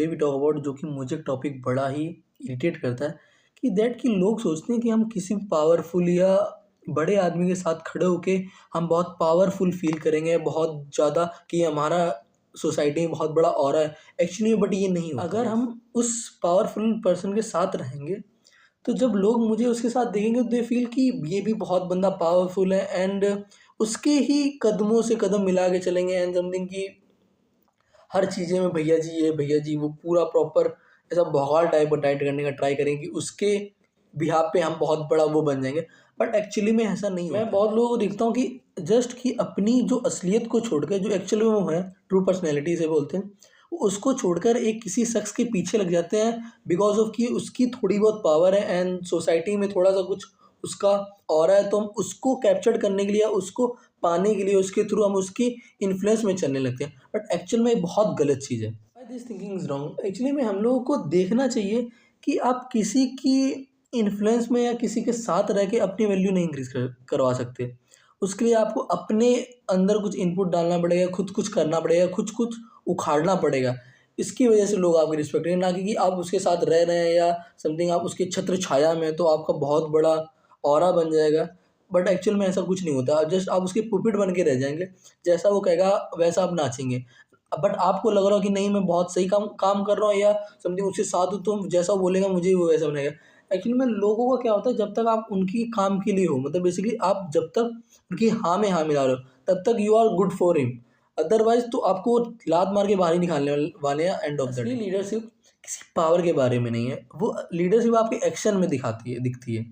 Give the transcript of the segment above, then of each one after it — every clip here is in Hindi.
वी टॉक अबाउट जो कि मुझे टॉपिक बड़ा ही इरिटेट करता है कि लोग सोचते हैं कि हम किसी पावरफुल या बड़े आदमी के साथ खड़े होके हम बहुत पावरफुल फील करेंगे बहुत ज़्यादा कि हमारा सोसाइटी में बहुत बड़ा ऑरा है। एक्चुअली बट ये नहीं होता। अगर हम उस पावरफुल पर्सन के साथ रहेंगे तो जब लोग मुझे उसके साथ देखेंगे तो दे फील कि ये भी बहुत बंदा पावरफुल है एंड उसके ही कदमों से कदम मिला के चलेंगे एंड समथिंग की हर चीज़ें में भैया जी वो पूरा प्रॉपर ऐसा भौकाल टाइप टाइट करने का ट्राई करें कि उसके बिहाफ पे हम बहुत बड़ा वो बन जाएंगे। बट एक्चुअली में ऐसा नहीं होता। मैं बहुत लोगों को देखता हूँ कि जस्ट कि अपनी जो असलियत को छोड़कर जो एक्चुअली में वो है ट्रू पर्सनैलिटी से बोलते हैं वो उसको छोड़कर एक किसी शख्स के पीछे लग जाते हैं बिकॉज ऑफ कि उसकी थोड़ी बहुत पावर है एंड सोसाइटी में थोड़ा सा कुछ उसका ऑरा है तो हम उसको कैप्चर करने के लिए या उसको पाने के लिए उसके थ्रू हम उसकी इन्फ्लुएंस में चलने लगते हैं। बट एक्चुअल में ये बहुत गलत चीज़ है। This thinking is wrong. Actually में हम लोगों को देखना चाहिए कि आप किसी की इन्फ्लुएंस में या किसी के साथ रह के अपनी वैल्यू नहीं इंक्रीज करवा सकते। उसके लिए आपको अपने अंदर कुछ इनपुट डालना पड़ेगा, खुद कुछ करना पड़ेगा, कुछ कुछ उखाड़ना पड़ेगा। इसकी वजह से लोग आपकी रिस्पेक्ट करेंगे, ना कि आप उसके साथ रह रहे हैं या समथिंग आप उसके छत्र छाया में तो आपका बहुत बड़ा ऑरा बन जाएगा। बट एक्चुअल में ऐसा कुछ नहीं होता। जस्ट आप उसके पुपेट बन के रह जाएंगे। जैसा वो कहेगा वैसा आप नाचेंगे। बट आपको लग रहा हो कि नहीं मैं बहुत सही काम काम कर रहा हूँ या समथिंग उसके साथ हूँ तो जैसा वो बोलेगा मुझे वो वैसा बनेगा। एक्चुअली में लोगों का क्या होता है जब तक आप उनकी काम के लिए हो मतलब बेसिकली आप जब तक उनकी हाँ में हाँ मिला रहे हो तब तक you are good for him. Otherwise तो आपको लात मार के बाहर ही निकालने वाले हैं end of the day. Leadership किसी पावर के बारे में नहीं है, वो लीडरशिप आपके एक्शन में दिखती है।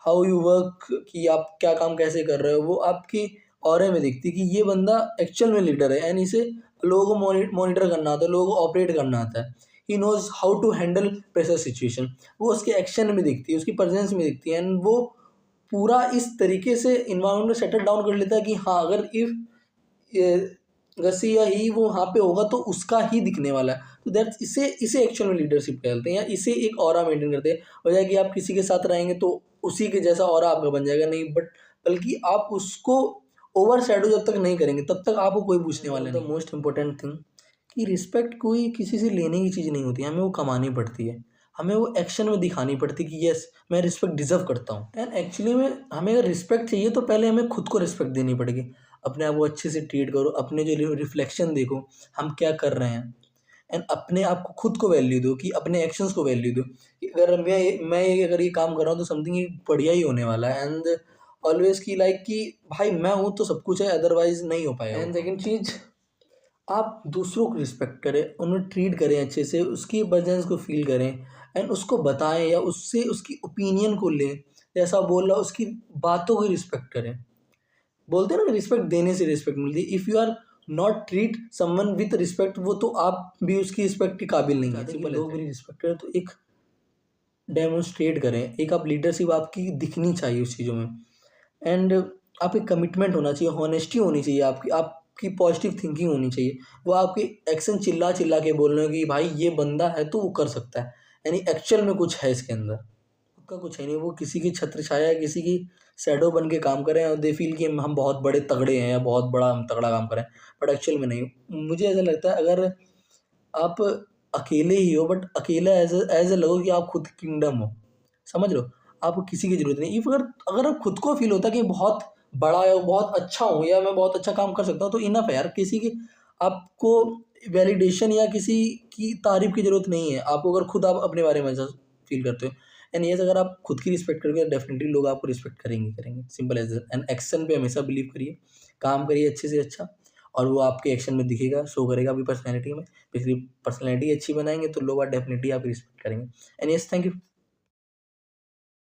हाउ यू वर्क कि आप क्या काम कैसे कर रहे हो वो आपकी ऑरे में दिखती है कि ये बंदा एक्चुअल में लीडर है एंड इसे लोगों को मॉनिटर करना आता है, लोगों को ऑपरेट करना आता है। He knows how to handle pressure situation. वो उसके एक्शन में दिखती है, उसकी प्रेजेंस में दिखती है एंड वो पूरा इस तरीके से इन्वायरमेंट में सेटल डाउन कर लेता है कि हाँ अगर इफ गसी या ही वो वहाँ पे होगा तो उसका ही दिखने वाला है। तो दैट्स इसे एक्चुअल में लीडरशिप कहते हैं या इसे एक ऑरा मेंटेन करते हैं। बजाय कि आप किसी के साथ रहेंगे तो उसी के जैसा ऑरा आपका बन जाएगा, नहीं बट बल्कि आप उसको ओवर शैडो जब तक नहीं करेंगे तब तक आपको कोई पूछने वाला नहीं। द मोस्ट इंपॉर्टेंट थिंग कि रिस्पेक्ट कोई किसी से लेने की चीज़ नहीं होती, हमें वो कमानी पड़ती है। हमें वो एक्शन में दिखानी पड़ती है कि यस मैं रिस्पेक्ट डिज़र्व करता हूँ। एंड एक्चुअली में हमें अगर रिस्पेक्ट चाहिए तो पहले हमें खुद को रिस्पेक्ट देनी पड़ेगी। अपने आप को अच्छे से ट्रीट करो, अपने जो रिफ्लेक्शन देखो हम क्या कर रहे हैं एंड अपने आप को खुद को वैल्यू दो कि अपने एक्शंस को वैल्यू दो कि अगर अगर ये काम कर रहा हूँ तो समथिंग ये बढ़िया ही होने वाला है। एंड ऑलवेज की लाइक कि भाई मैं हूँ तो सब कुछ है, अदरवाइज नहीं हो पाएगा। एंड सेकेंड चीज़ आप दूसरों को रिस्पेक्ट करें, उन्हें ट्रीट करें अच्छे से, उसकी प्रेजेंस को फील करें एंड उसको बताएं या उससे उसकी ओपिनियन को लें। जैसा बोल रहा उसकी बातों की रिस्पेक्ट करें। बोलते हैं ना रिस्पेक्ट देने से रिस्पेक्ट मिलती है। If you are not treat someone with respect वो तो आप भी उसकी रिस्पेक्ट के काबिल नहीं है। लोग मेरी रिस्पेक्ट करें तो एक डेमोन्स्ट्रेट करें, एक आप लीडरशिप आपकी दिखनी चाहिए उस चीज़ों में एंड आपकी कमिटमेंट होना चाहिए, हॉनेस्टी होनी चाहिए, आपकी पॉजिटिव थिंकिंग होनी चाहिए। वो आपके एक्शन चिल्ला चिल्ला के बोल रहे हो कि भाई ये बंदा है तो वो कर सकता है, यानी एक्चुअल में कुछ है इसके अंदर। उसका कुछ है नहीं, वो किसी की छत्र छाया किसी की शैडो बन के काम करें और दे फील कि हम बहुत बड़े तगड़े हैं या बहुत बड़ा हम तगड़ा काम करें। बट एक्चुअल में नहीं। मुझे ऐसा लगता है अगर आप अकेले ही हो बट अकेला एज ए लगो कि आप खुद किंगडम हो, समझ लो आपको किसी की ज़रूरत नहीं। इफ अगर अगर आप खुद को फील होता है कि बहुत बड़ा है बहुत अच्छा हूँ या मैं बहुत अच्छा काम कर सकता हूँ तो इनफ है यार। किसी की आपको वैलिडेशन या किसी की तारीफ की ज़रूरत नहीं है। आपको अगर खुद आप अपने बारे में ऐसा फील करते हो एंड यस अगर आप खुद की रिस्पेक्ट करोगे तो डेफिनेटली लोग आपको रिस्पेक्ट करेंगे सिंपल एज एंड एक्शन पे हमेशा बिलीव करिए, काम करिए अच्छे से अच्छा और वो आपके एक्शन में दिखेगा, शो करेगा आपकी पर्सनैलिटी में। बेसिकली पर्सनैलिटी अच्छी बनाएंगे तो लोग डेफिनेटली आपकी रिस्पेक्ट करेंगे। And yes thank you.